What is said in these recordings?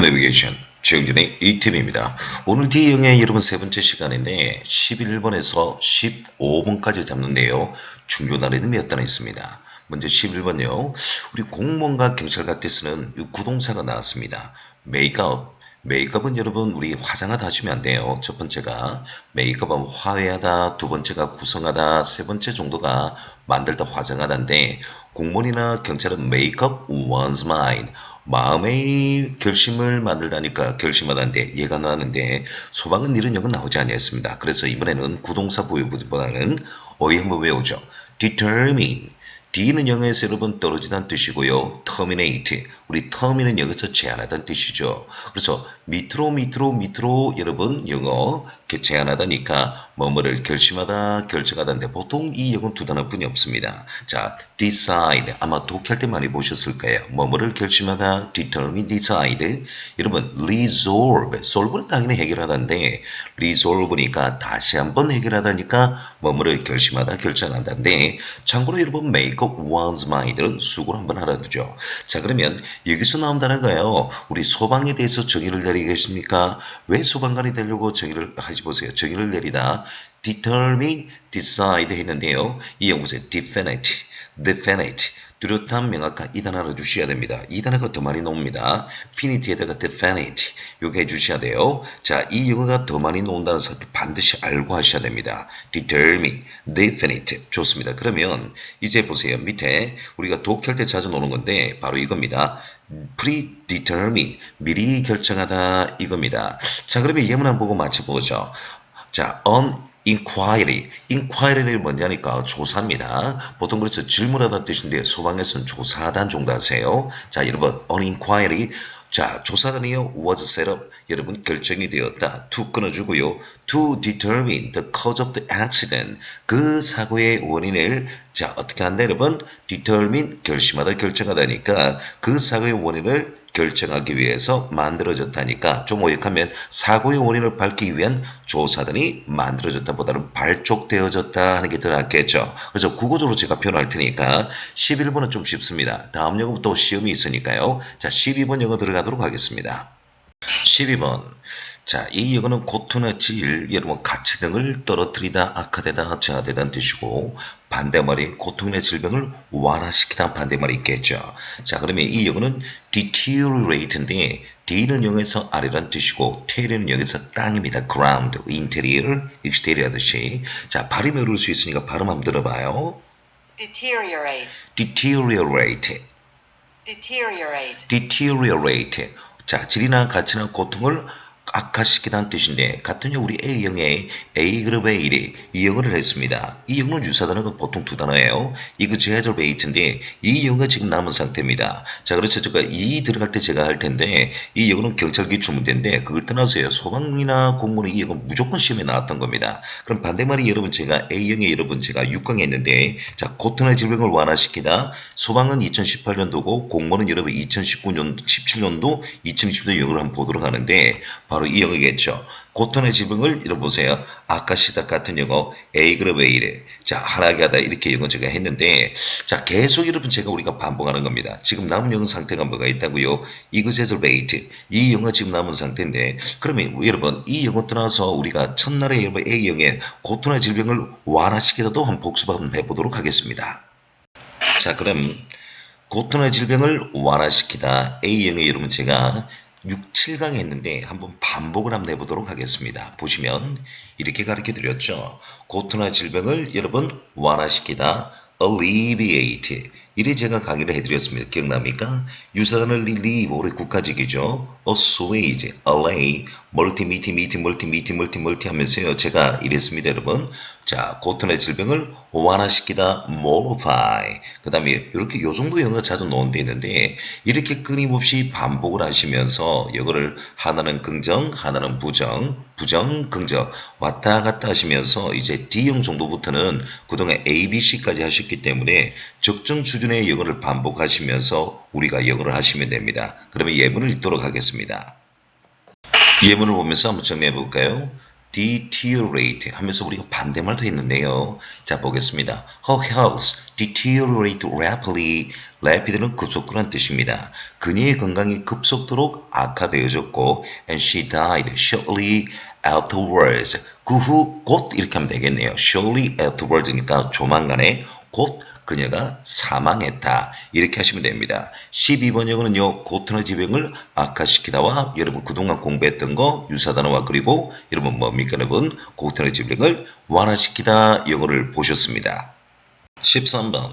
내비게이션 최영진의 이팀입니다. 오늘 D형의 여러분 세 번째 시간인데 11번에서 15번까지 잡는데요. 중요 단어는 몇 단어 있습니다. 먼저 11번요. 우리 공무원과 경찰같이 쓰는 구동사가 나왔습니다. 메이크업. 메이크업은 여러분 우리 화장하다 하시면 안 돼요. 첫 번째가 메이크업은 화해하다, 두 번째가 구성하다, 세 번째 정도가 만들다 화장하다인데 공무원이나 경찰은 메이크업 one's mind. 마음의 결심을 만들다니까 결심하다인데 얘가 나왔는데 소방은 이런 역은 나오지 아니했습니다. 그래서 이번에는 구동사 보유보다는 어휘 한번 외우죠. determine. D는 영어에서 여러분 떨어지다는 뜻이고요. terminate. 우리 term는 여기서 제한하다는 뜻이죠. 그래서 밑으로 여러분 영어 제한하다니까 뭐뭐를 결심하다 결정하다인데 보통 이 영어는 두 단어뿐이 없습니다. 자, decide. 아마 독해할 때 많이 보셨을 거예요. 뭐뭐를 결심하다 determine, decide. 여러분 resolve. solve는 당연히 해결하다인데 resolve니까 다시 한번 해결하다니까 뭐뭐를 결심하다 결정한다인데 참고로 여러분 make one's mind는 수고를 한번 알아두죠. 자, 그러면 여기서 나온다는 거예요. 우리 소방에 대해서 정의를 내리겠습니까? 왜 소방관이 되려고 정의를 하지 보세요. 정의를 내리다 determine, decide 했는데요. 이 영어에서 definite, 뚜렷한 명확한 이 단어 알아주셔야 됩니다. 이 단어가 더 많이 나옵니다. finite에다가 definite 요거 해주셔야 돼요. 자, 이 영어가 더 많이 나온다는 사실 반드시 알고 하셔야 됩니다. determine, definite 좋습니다. 그러면 이제 보세요. 밑에 우리가 독해할 때 자주 나오는 건데 바로 이겁니다. predetermine, 미리 결정하다 이겁니다. 자, 그러면 예문 한번 보고 맞춰보죠. 자, inquiry는 뭐냐니까 조사입니다. 보통 그래서 질문하다는 뜻인데 소방에서는 조사하다는 정도 하세요. 자, 여러분 on inquiry. 자, 조사단이요 was set up. 여러분 결정이 되었다. to 끊어주고요. to determine the cause of the accident. 그 사고의 원인을 자 어떻게 한다 여러분? determine 결심하다 결정하다니까 그 사고의 원인을 결정하기 위해서 만들어졌다니까 좀 오역하면 사고의 원인을 밝히기 위한 조사단이 만들어졌다 보다는 발족되어졌다 하는 게 더 낫겠죠. 그래서 국어적으로 제가 표현할 테니까 11번은 좀 쉽습니다. 다음 영어부터 시험이 있으니까요. 자, 12번 영어 들어가도록 하겠습니다. 12번. 자, 이 영어는 고통의 질, 여러분 가치 등을 떨어뜨리다, 악화되다, 저하되다는 뜻이고 반대말이 고통의 질병을 완화시키다 반대말이 있겠죠. 자, 그러면 이 영어는 deteriorate인데 D는 영어에서 아래란 뜻이고 T는 영어에서 땅입니다. ground, interior, exterior 하듯이. 자, 발음이 어려울 수 있으니까 발음 한번 들어봐요. deteriorate. 자, 질이나 가치나 고통을 악화시키다는 뜻인데 같은 우리 A형의 A그룹의 1이 이 영어를 했습니다. 이 영어는 유사 단어가 보통 두 단어예요. 이거 제절베이트인데 이 영어가 지금 남은 상태입니다. 자, 그래서 제가 이 들어갈 때 제가 할 텐데 이 영어는 경찰 기출 문제인데 그걸 떠나서요. 소방이나 공무원 이 영어 무조건 시험에 나왔던 겁니다. 그럼 반대말이 여러분 제가 A형의 여러분 제가 6강에 했는데 자, 고통의 질병을 완화시키다 소방은 2018년도고 공무원은 여러분 2019년 17년도 2020년 영어를 한번 보도록 하는데 바로 이 영어겠죠. 고통의 질병을 읽어보세요. 아까 시작 같은 영어 A그룹의 1에 자 하나게 하다 이렇게 영어 제가 했는데 자 계속 여러분 제가 우리가 반복하는 겁니다. 지금 남은 영어 상태가 뭐가 있다고요? exacerbate 이 영어 지금 남은 상태인데 그러면 여러분 이 영어 떠나서 우리가 첫날에 여러분 A형의 고통의 질병을 완화시키다도 한번 복습 한번 해보도록 하겠습니다. 자, 그럼 고통의 질병을 완화시키다 A형의 여러분 제가 6, 7강 했는데 한번 반복을 한번 해보도록 하겠습니다. 보시면 이렇게 가르쳐 드렸죠. 고통의 질병을 여러분 완화시키다 alleviate 이래 제가 강의를 해드렸습니다. 기억납니까? 유사단을 relieve 우리 국가직이죠. assuage, allay, multi 하면서요. 제가 이랬습니다. 여러분. 자, 고통의 질병을 완화시키다 mollify 그 다음에 이렇게 요 정도 영어가 자주 나온 데 있는데 이렇게 끊임없이 반복을 하시면서 이거를 하나는 긍정 하나는 부정 긍정 왔다 갔다 하시면서 이제 D형 정도부터는 그동안 ABC까지 하셨기 때문에 적정 수준의 영어를 반복하시면서 우리가 영어를 하시면 됩니다. 그러면 예문을 읽도록 하겠습니다. 예문을 보면서 한번 정리해 볼까요? deteriorate 하면서 우리가 반대말도 했는데요. 자, 보겠습니다. Her health deteriorate rapidly. rapid는 급속도란 뜻입니다. 그녀의 건강이 급속도로 악화되어졌고 and she died shortly afterwards. 그 후 곧 이렇게 하면 되겠네요. shortly afterwards니까 조만간에 곧 그녀가 사망했다. 이렇게 하시면 됩니다. 12번 영어는요. 고트너 지병을 악화시키다와 여러분 그동안 공부했던 거 유사단어와 그리고 여러분 뭡니까 여러분 고트너 지병을 완화시키다 영어를 보셨습니다. 13번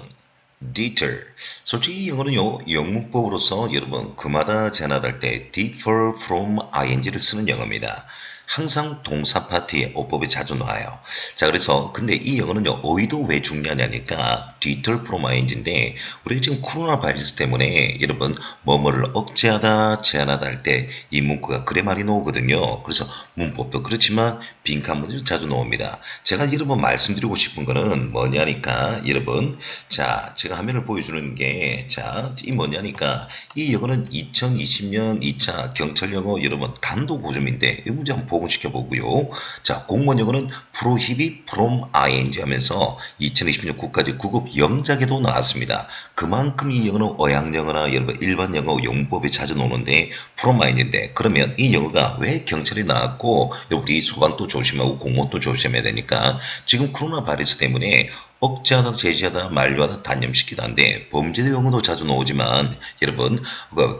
deter. 솔직히 이 영어는요. 영문법으로서 여러분 그마다 제나할 때 differ from ing를 쓰는 영어입니다. 항상 동사 파트에 어법이 자주 나와요. 자, 그래서 근데 이 영어는요. 어휘도 왜 중요하냐니까 deter from ing인데 우리가 지금 코로나 바이러스 때문에 여러분 뭐뭐를 억제하다, 제한하다 할 때 이 문구가 그래 많이 나오거든요. 그래서 문법도 그렇지만 빈칸문들이 자주 나옵니다. 제가 여러분 말씀드리고 싶은 거는 뭐냐니까 여러분 자, 제가 화면을 보여주는 게 자, 이 뭐냐니까 이 영어는 2020년 2차 경찰 영어 여러분 단독 고점인데 이 문제 한번 복원시켜 보고요. 자, 공무원 영어는 prohibit from ing 하면서 2020년 국가직 9급 영작에도 나왔습니다. 그만큼 이 영어는 어양 영어나 여러분 일반 영어 용법에 자주 나오는데 from ing인데 그러면 이 영어가 왜 경찰이 나왔고 우리 소방도 조심하고 공무원도 조심해야 되니까 지금 코로나 바이러스 때문에 억제하다, 제지하다, 만류하다, 단념시키다인데 범죄의 용어도 자주 나오지만 여러분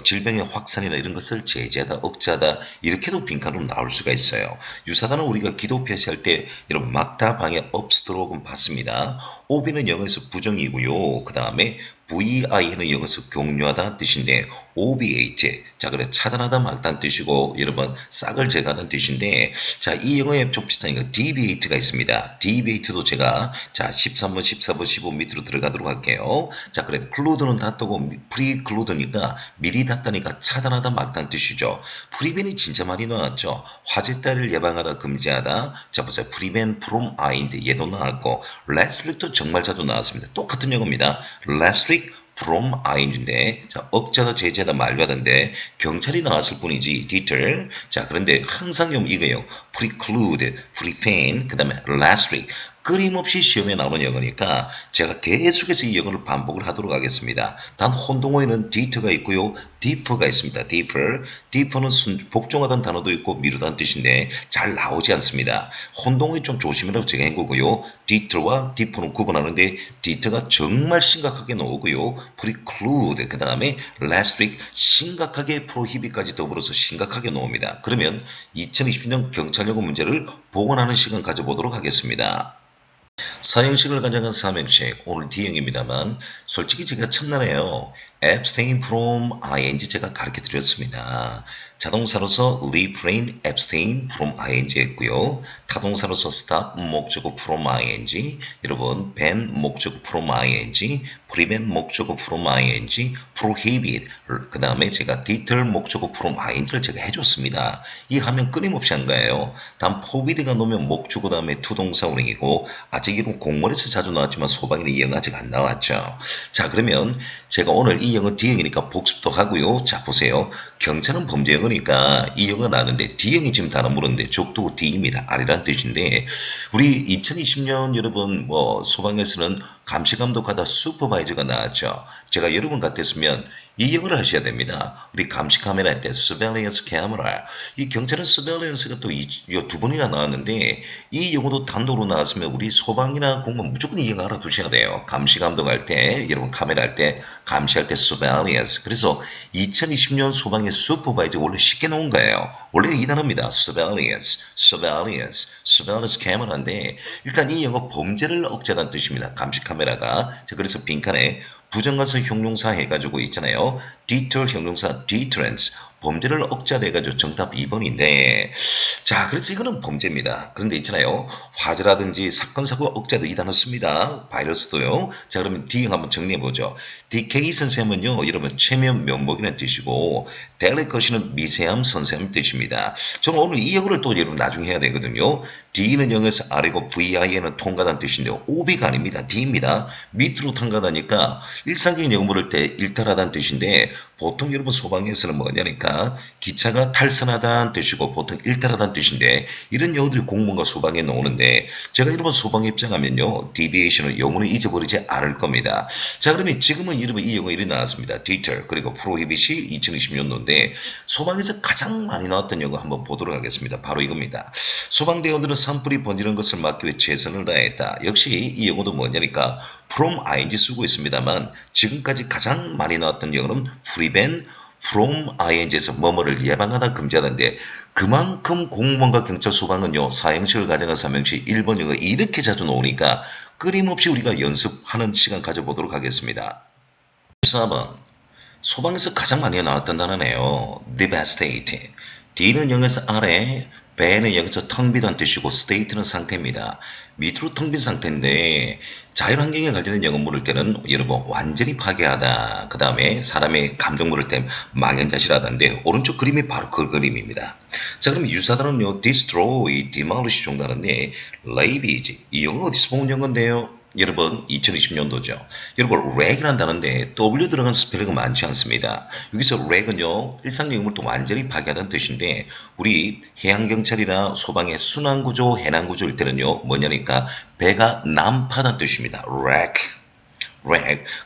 질병의 확산이나 이런 것을 제지하다, 억제하다 이렇게도 빈칸으로 나올 수가 있어요. 유사단은 우리가 기도 표시할 때 여러분 막다, 방해, 업스트로크는 받습니다. 오비는 영어에서 부정이고요. 그 다음에 VI는 영어에서 격려하다는 뜻인데 obviate 자 그래 차단하다 막다는 뜻이고 여러분 싹을 제거하다는 뜻인데 자 이 영어에 좀 비슷한 거 deviate가 있습니다. deviate도 제가 자 13번 14번 15 밑으로 들어가도록 할게요. 자 그래 clude는 닫고 preclude니까 미리 닫다니까 차단하다 막다는 뜻이죠. preven이 진짜 많이 나왔죠. 화재 따위를 예방하다 금지하다 자 보세요. prevent from I인데 얘도 나왔고 restrict도 정말 자주 나왔습니다. 똑같은 영어입니다. restrict from ing인데 자 억제하다 제재하다 만류하다인데 경찰이 나왔을 뿐이지 deter 자 그런데 항상 이거예요. preclude, prevent 그 다음에 restrict 끊임없이 시험에 나오는 영어니까 제가 계속해서 이 영어를 반복을 하도록 하겠습니다. 단 혼동어에는 deter가 있고요. differ가 있습니다. differ는 복종하다는 단어도 있고 미루다는 뜻인데 잘 나오지 않습니다. 혼동어에 좀 조심하라고 제가 한 거고요. deter와 differ는 구분하는데 deter가 정말 심각하게 나오고요. preclude 그 다음에 restrict 심각하게 prohibit까지 더불어서 심각하게 나옵니다. 그러면 2020년 경찰영어 문제를 복원하는 시간 가져보도록 하겠습니다. 사형식을 가정한 삼형식 오늘 D형입니다만 솔직히 제가 첫날에요. abstain from ing 제가 가르쳐 드렸습니다. 자동사로서 refrain, abstain from ing 했고요. 타동사로서 stop 목적어 from ing 여러분 ban 목적어 from ing prevent 목적어 from ing prohibit 그 다음에 제가 deter 목적어 from ing를 제가 해줬습니다. 이 화면 끊임없이 한 거예요. 단 forbid가 놓으면 목적어 다음에 투동사 운행이고 아직 이런 공문에서 자주 나왔지만 소방에는 이 영어 아직 안 나왔죠. 자 그러면 제가 오늘 이 영어 D형이니까 복습도 하고요. 자 보세요. 경찰은 범죄 영어니까 이 영어가 나왔는데 D형이 지금 단어 물었는데 적도 D입니다. R이란 뜻인데 우리 2020년 여러분 뭐 소방에서는 감시감독하다 슈퍼바이저가 나왔죠. 제가 여러분 같았으면 이 영어를 하셔야 됩니다. 우리 감시 카메라 할 때 surveillance camera 이 경찰은 surveillance가 또 두 번이나 나왔는데 이 영어도 단독으로 나왔으면 우리 소방이나 공무원 무조건 이 영어 알아두셔야 돼요. 감시 감독할 때 여러분 카메라 할 때 감시할 때 surveillance 그래서 2020년 소방의 슈퍼바이저 원래 쉽게 나온 거예요. 원래 이 단어입니다. surveillance camera인데 일단 이 영어 범죄를 억제하는 뜻입니다. 감시 카메라가 자 그래서 빈칸에 부정관사 형용사 해가지고 있잖아요. deter 형용사 deterrence 범죄를 억제하다 해가지고 정답 2번인데 자 그래서 이거는 범죄입니다. 그런데 있잖아요. 화재라든지 사건 사고 억제도 이 단어 씁니다. 바이러스도요. 자 그러면 D형 한번 정리해보죠. DK 선생님은요. 여러분 최면 면목이라는 뜻이고 delicacy는 미세함 선생님 뜻입니다. 저는 오늘 이 영어를 또 여러분 나중에 해야 되거든요. D는 영어에서 아래고 VI에는 통과다는 뜻인데 OB가 아닙니다. D입니다. 밑으로 통과하니까 일상적인 영어 물을 때 일탈하다는 뜻인데 보통 여러분 소방에서는 뭐냐니까 기차가 탈선하다는 뜻이고 보통 일탈하다는 뜻인데 이런 영어들이 공무원과 소방에 나오는데 제가 여러분 소방에 입장하면요. deviation을 영어는 잊어버리지 않을 겁니다. 자 그러면 지금은 여러분 이 영어 이리 나왔습니다. detail 그리고 prohibit이 2020년도인데 소방에서 가장 많이 나왔던 영어 한번 보도록 하겠습니다. 바로 이겁니다. 소방대원들은 산불이 번지는 것을 막기 위해 최선을 다했다. 역시 이 영어도 뭐냐니까 from ing 쓰고 있습니다만 지금까지 가장 많이 나왔던 영어는 prevent from ing에서 뭐뭐를 예방하다 금지하는데 그만큼 공무원과 경찰 소방은요 사형식을 가정한 삼형식 1번 영어 이렇게 자주 나오니까 끊임없이 우리가 연습하는 시간 가져보도록 하겠습니다. 4번 소방에서 가장 많이 나왔던 단어네요. devastate. D는 영어에서 아래, 배는 여기서 텅 비단 뜻이고 state는 상태입니다. 밑으로 텅 빈 상태인데 자연환경에 관련된 영어 물을 때는 여러분 완전히 파괴하다. 그 다음에 사람의 감정 물을 때 망연자실하다인데 오른쪽 그림이 바로 그 그림입니다. 자 그럼 유사단어는요 destroy, demolish 정도 하는데 ravage 이 영어 어디서 본 영어인데요? 여러분 2020년도죠. 여러분 렉이라는 단어인데 W 들어간 스펠링은 많지 않습니다. 여기서 렉은요 일상용어를 또 완전히 파괴하다는 뜻인데 우리 해양경찰이나 소방의 순환구조, 해난구조일 때는요 뭐냐니까 배가 난파하다는 뜻입니다. 렉.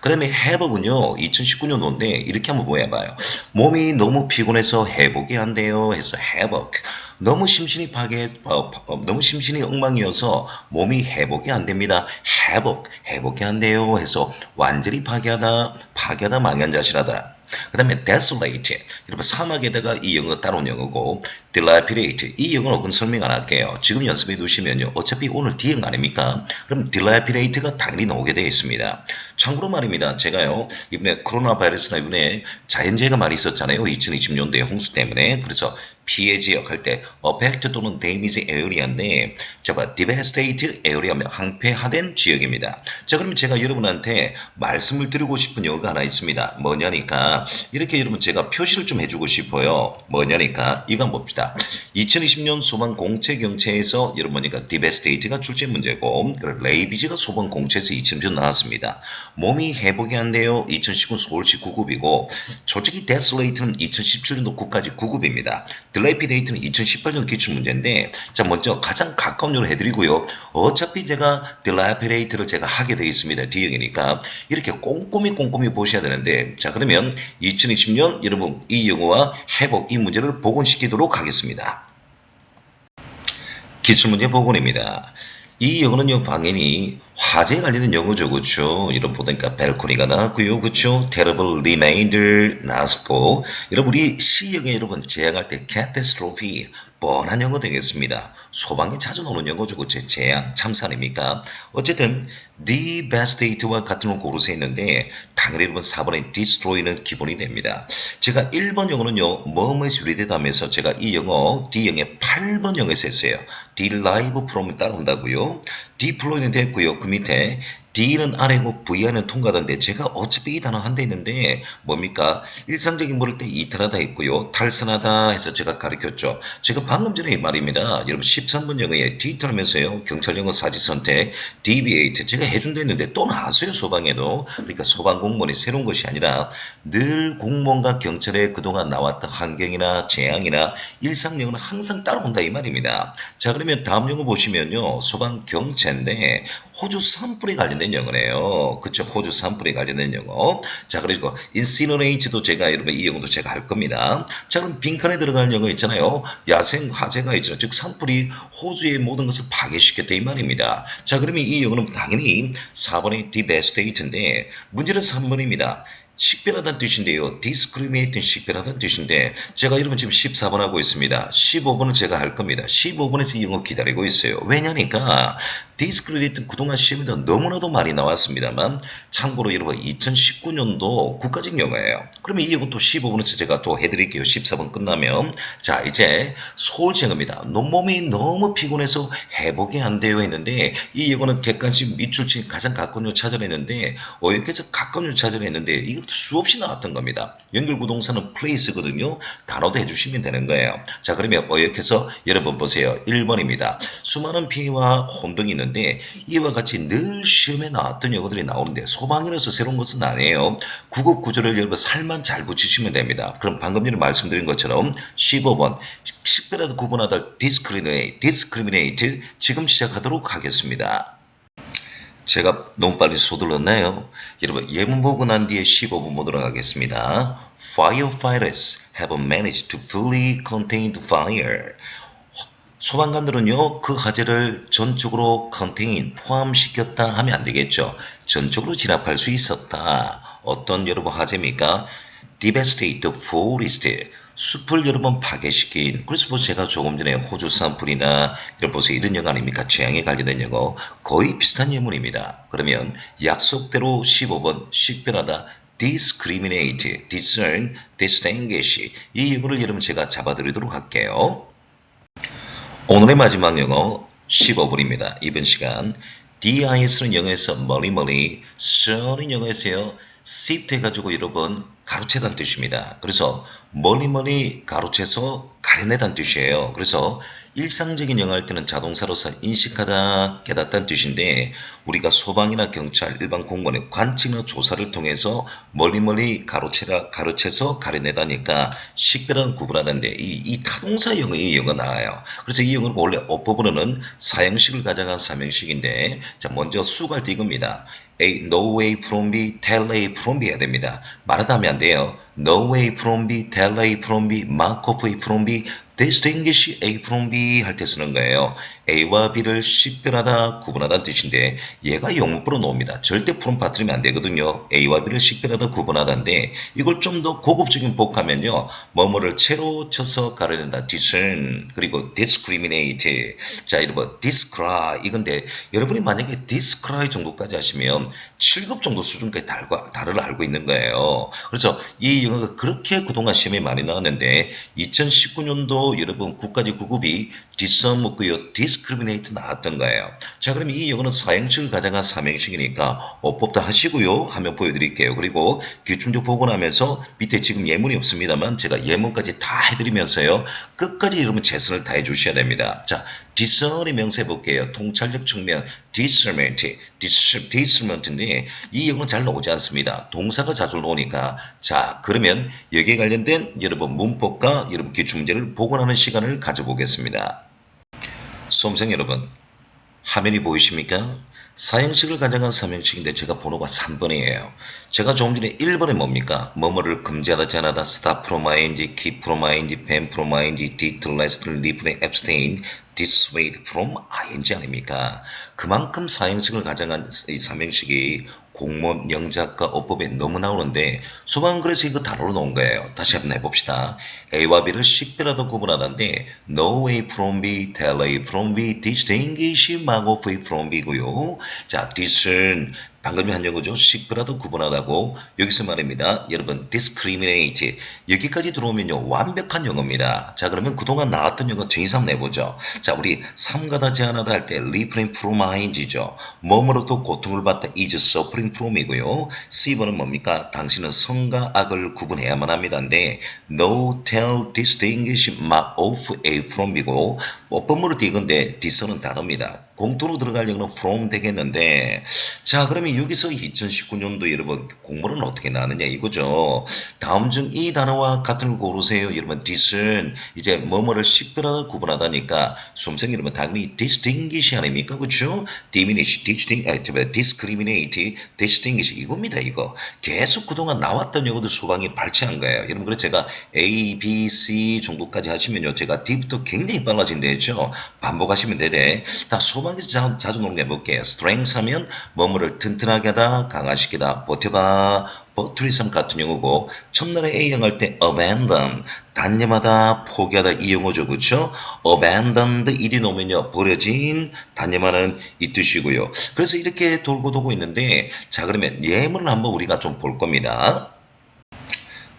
그 다음에 회복은요 2019년도인데 이렇게 한번 보여봐요. 몸이 너무 피곤해서 회복이 안 돼요 해서 회복. 너무 심신이 너무 심신이 엉망이어서 몸이 회복이 안 됩니다. 회복이 안 돼요 해서 완전히 파괴하다, 망연자실하다. 그 다음에 desolate. 여러분 사막에다가 이 영어가 따라온 영어고 dilapidate. 이 영어는 설명 안 할게요. 지금 연습해 두시면요. 어차피 오늘 D형 아닙니까? 그럼 dilapidate가 당연히 나오게 되어 있습니다. 참고로 말입니다. 제가요. 이번에 코로나 바이러스나 이번에 자연재해가 많이 있었잖아요. 2020년도에 홍수 때문에. 그래서 피해 지역 할 때 affect 또는 damage area인데 devastate area면 항폐화된 지역입니다. 자 그러면 제가 여러분한테 말씀을 드리고 싶은 영어가 하나 있습니다. 뭐냐니까 이렇게 여러분 제가 표시를 좀 해주고 싶어요. 뭐냐니까 이거 한번 봅시다. 2020년 소방 공채 경채에서 여러분 보니까 devastate가 출제 문제고 ravage가 소방 공채에서 2020년 나왔습니다. 몸이 회복이 안 돼요. 2019 서울시 9급이고 솔직히 desolate는 2017년도 국가지 9급입니다. dilapidate는 2018년 기출문제인데 자 먼저 가장 가까운 요로 해드리고요. 어차피 제가 dilapidate를 제가 하게 되어 있습니다. D형이니까 이렇게 꼼꼼히 보셔야 되는데 자 그러면 2020년 여러분 이 영어와 회복 이 문제를 복원시키도록 하겠습니다. 기출문제 복원입니다. 이 영어는요, 당연히 화재에 관련된 영어죠, 그쵸? 여러분 보니까 벨코니가 나왔고요, 그쵸? terrible remainder 나왔고, 여러분 우리 C형에 여러분 재앙할 때 catastrophe 뻔한 영어 되겠습니다. 소방에 자주 나오는 영어죠, 그쵸? 재앙, 참사 아닙니까? 어쨌든 devastate와 같은 걸 고르세 있는데 당연히 여러분 4번의 destroy는 기본이 됩니다. 제가 1번 영어는요, 뭐뭐에서 유래되다면서 제가 이 영어 D형의 8번 영어에서 했어요. derive from이 따라온다고요. deploy는 됐고요. 그 밑에 D는 아래고 V는 통과하던데 제가 어차피 이 단어 한 대 있는데 뭡니까? 일상적인 물을 때 이탈하다 있고요. 탈선하다 해서 제가 가르쳤죠. 제가 방금 전에 말입니다. 여러분 13번 영어에 디지털하면서요. 경찰 영어 사지선택 deviate 제가 해준다 했는데 또 나왔어요. 소방에도. 그러니까 소방 공무원이 새로운 것이 아니라 늘 공무원과 경찰에 그동안 나왔던 환경이나 재앙이나 일상 영어는 항상 따라온다 이 말입니다. 자 그러면 다음 영어 보시면요. 소방 경찰인데 호주 산불에 관련된 영어네요. 그쵸? 호주 산불에 관련된 영어. 자, 그리고 incinerate도 제가 여러분 이 영어도 제가 할 겁니다. 자, 그럼 빈칸에 들어가는 영어 있잖아요. 야생 화재가 있죠. 즉 산불이 호주의 모든 것을 파괴시켰다 이 말입니다. 자, 그러면 이 영어는 당연히 4번의 devastate인데 문제는 3번입니다. 식별하다는 뜻인데요. discriminate는 식별하다는 뜻인데 제가 여러분 지금 14번 하고 있습니다. 15번을 제가 할 겁니다. 15번에서 이 영어 기다리고 있어요. 왜냐니까 discriminate는 그동안 시험에도 너무나도 많이 나왔습니다만 참고로 여러분 2019년도 국가직 영어예요. 그러면 이 영어 또 15번에서 제가 또 해드릴게요. 14번 끝나면 자 이제 서울시행입니다. 몸이 너무 피곤해서 회복이 안 돼요 했는데 이 영어는 객관식 밑줄치 가장 가까운 요 찾아냈는데 여기서 가까운 요 찾아냈는데 이거 이것도 수없이 나왔던 겁니다. 연결부동사는 place거든요. 단어도 해주시면 되는 거예요. 자, 그러면 어역해서 여러분 보세요. 1번입니다. 수많은 비와 혼동이 있는데 이와 같이 늘 시험에 나왔던 영어들이 나오는데 소방이라서 새로운 것은 아니에요. 구급 구조를 여러분 살만 잘 붙이시면 됩니다. 그럼 방금 전에 말씀드린 것처럼 15번 식별하다 구분하다 discriminate 지금 시작하도록 하겠습니다. 제가 너무 빨리 서둘렀나요? 여러분 예문 보고 난 뒤에 15번 보도록 하겠습니다. Firefighters have managed to fully contain the fire. 소방관들은요 그 화재를 전적으로 포함시켰다 하면 안 되겠죠. 전적으로 진압할 수 있었다. 어떤 여러분 화재입니까? Devastate the forest. 숲을 여러 번 파괴시킨. 그래서 뭐 제가 조금 전에 호주 산불이나 이런 보세요. 이런 영어 아닙니까? 재앙에 관련된 영어. 거의 비슷한 예문입니다. 그러면 약속대로 15번 식별하다. discriminate, discern, distinguish. 이 영어를 여러분 제가 잡아드리도록 할게요. 오늘의 마지막 영어 15분입니다. 이번 시간 DIS는 영어에서 멀리, CER는 영어에서요. sift 해가지고 여러분 가로채다는 뜻입니다. 그래서 멀리 가로채서 가려내다는 뜻이에요. 그래서 일상적인 영어 할 때는 자동사로서 인식하다, 깨닫다는 뜻인데 우리가 소방이나 경찰, 일반 공무원의 관측이나 조사를 통해서 멀리 가로채서 가려내다니까 식별하는 구분하다인데 이 타동사 영어, 이 영어 나와요. 그래서 이 영어는 원래 어법으로는 사형식을 가정한 삼형식인데 자 먼저 수고할 때 이겁니다. A, no way from B, tell A from B 해야 됩니다. 말하다 하면 안 돼요. No way from B, tell A from B, mark off A from B, distinguish A from B 할 때 쓰는 거예요. A와 B를 식별하다, 구분하다는 뜻인데 얘가 영문부로 나옵니다. 절대 from 빠뜨리면 안 되거든요. A와 B를 식별하다, 구분하다인데 이걸 좀 더 고급적인 복하면요. 뭐뭐를 채로 쳐서 가려낸다. discern 그리고 discriminate 자 여러분 descry 이건데 여러분이 만약에 descry 정도까지 하시면 7급 정도 수준까지 달을 알고 있는 거예요. 그래서 이 영어가 그렇게 그동안 시험에 많이 나왔는데 2019년도 여러분 국가지 9급이 discriminate discriminate 나왔던 거예요. 자 그러면 이 영어는 사형식을 가정한 삼형식이니까 어법도 하시고요. 화면 보여드릴게요. 그리고 기출문제 보고 나면서 밑에 지금 예문이 없습니다만 제가 예문까지 다 해드리면서요. 끝까지 여러분 최선을 다해 주셔야 됩니다. 자 discern의 명사 해볼게요. 통찰력 측면 discernment인데 이 영어는 잘 나오지 않습니다. 동사가 자주 나오니까 자 그러면 여기에 관련된 여러분 문법과 여러분 기출문제를 복원하는 시간을 가져보겠습니다. 수험생 여러분 화면이 보이십니까? 사형식을 가정한 삼형식인데 제가 번호가 3번이에요. 제가 조금 전에 1번에 뭡니까? 뭐뭐를 금지하다, 제한하다, stop from ing, keep from ing, ban from ing, did, lest, leave, abstain, dissuade from ing 아닙니까? 그만큼 사형식을 가정한 이 삼형식이 공무원, 영작과 어법에 너무 나오는데 수방은 그래서 이거 단어로 놓은 거예요. 다시 한번 해봅시다. A와 B를 식별하다 구분하다인데 No A from B, tell A from B, distinguish, mark off A from B고요. 자, discern 방금 한 영어죠. 식별하다 구분하다고 여기서 말입니다. 여러분 discriminate 여기까지 들어오면요. 완벽한 영어입니다. 자 그러면 그동안 나왔던 영어 정의사 한번 내보죠. 자 우리 삼가다 제한하다 할 때 refrain from ing죠. 뭐뭐로도 고통을 받다 is suffering from이고요. C번은 뭡니까? 당신은 선과 악을 구분해야만 합니다인데 no, tell, distinguish, mark off A from B고 어법문을 띄건데 dis는 단어입니다. 공통으로 들어갈 영어는 from 되겠는데 자 그러면 여기서 2019년도 여러분 공모는 어떻게 나왔느냐 이거죠. 다음 중 이 단어와 같은 걸 고르세요. 여러분 discern 이제 뭐뭐를 식별하다 구분하다니까 수험생 여러분 당연히 distinguish 아닙니까? 그렇죠? discriminate, distinguish 이겁니다. 이거 계속 그동안 나왔던 영어들 수강이 발췌한 거예요. 여러분 그래서 제가 A, B, C 정도까지 하시면요. 제가 D부터 굉장히 빨라진대죠. 반복하시면 되대. 다 소방에서 자주 놓은 게 해볼게요. strength 하면 뭐뭐를 튼튼하게 하다, 강화시키다, 버텨봐, 버트리섬 같은 용어고 첫날에 A형 할 때 abandon, 단념하다, 포기하다 이 용어죠. 그렇죠? abandoned 일이 놓으면요. 버려진, 단념하는 이 뜻이고요. 그래서 이렇게 돌고 있는데 자 그러면 예문을 한번 우리가 좀 볼 겁니다.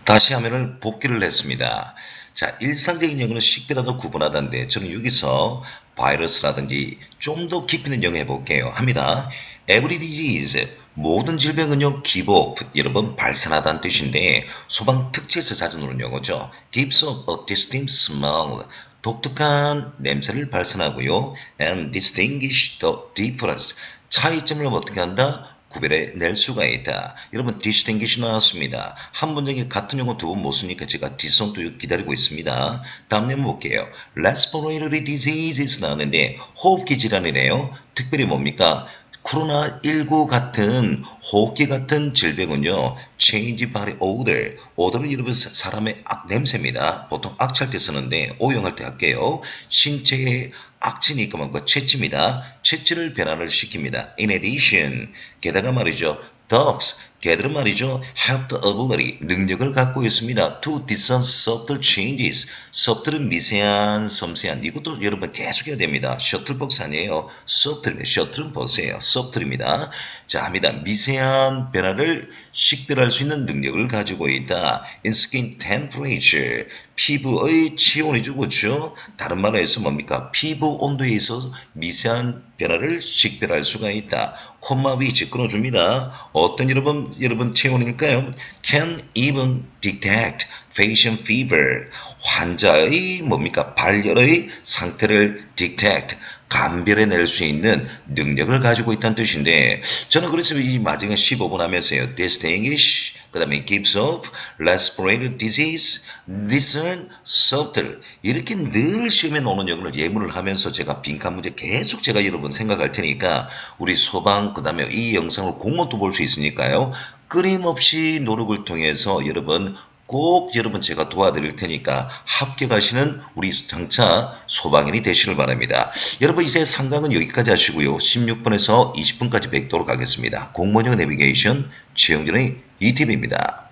다시 화면을 복귀를 했습니다. 자, 일상적인 영어는 식별하다 구분하다인데 저는 여기서 바이러스라든지 좀 더 깊이 있는 영어 해볼게요. 합니다. Every disease 모든 질병은요, give up, 여러분 발산하다는 뜻인데 소방 특채에서 자주 나오는 용어죠. gives off a distinct smell, 독특한 냄새를 발산하고요. and distinguish the difference, 차이점을 어떻게 한다? 구별해 낼 수가 있다. 여러분 distinguish 나왔습니다. 한 문장에 같은 용어 두 번 못 쓰니까 제가 뒷선도 기다리고 있습니다. 다음 내용 볼게요. respiratory diseases 나왔는데 호흡기 질환이래요. 특별히 뭡니까? 코로나19 같은 호흡기 같은 질병은요, change body odor. odor은 여러분 사람의 냄새입니다. 보통 악취할 때 쓰는데 오용할 때 할게요. 신체의 악취니까 뭔가 채취입니다. 채취를 변화를 시킵니다. In addition, 게다가 말이죠. dogs, 개들은 말이죠. have the ability, 능력을 갖고 있습니다. to discern subtle changes. subtle은 미세한, 섬세한. 이것도 여러분 계속 해야 됩니다. 셔틀벅스 아니에요. subtle, 셔틀은 버스예요. subtle입니다. 자, 합니다. 미세한 변화를 식별할 수 있는 능력을 가지고 있다. in skin temperature, 피부의 체온이죠. 그렇죠? 다른 말로 해서 뭡니까? 피부 온도에 있어서 미세한 변화를 식별할 수가 있다. 콤마 위치 끊어줍니다. 어떤 여러분 체온일까요? Can even detect patient fever. 환자의 뭡니까? 발열의 상태를 detect, 감별해낼 수 있는 능력을 가지고 있다는 뜻인데 저는 그래서 이 마지막에 15분 하면서요. distinguish, 그 다음에 gives off, respiratory disease, discern, subtle 이렇게 늘 시험에 나오는 용어를 예문을 하면서 제가 빈칸 문제 계속 제가 여러분 생각할 테니까 우리 소방 그 다음에 이 영상을 공모도 볼 수 있으니까요. 끊임없이 노력을 통해서 여러분 꼭 여러분 제가 도와드릴 테니까 합격하시는 우리 장차 소방인이 되시길 바랍니다. 여러분 이제 상강은 여기까지 하시고요. 16분에서 20분까지 뵙도록 하겠습니다. 공무원 내비게이션 최영준의 이팁입니다.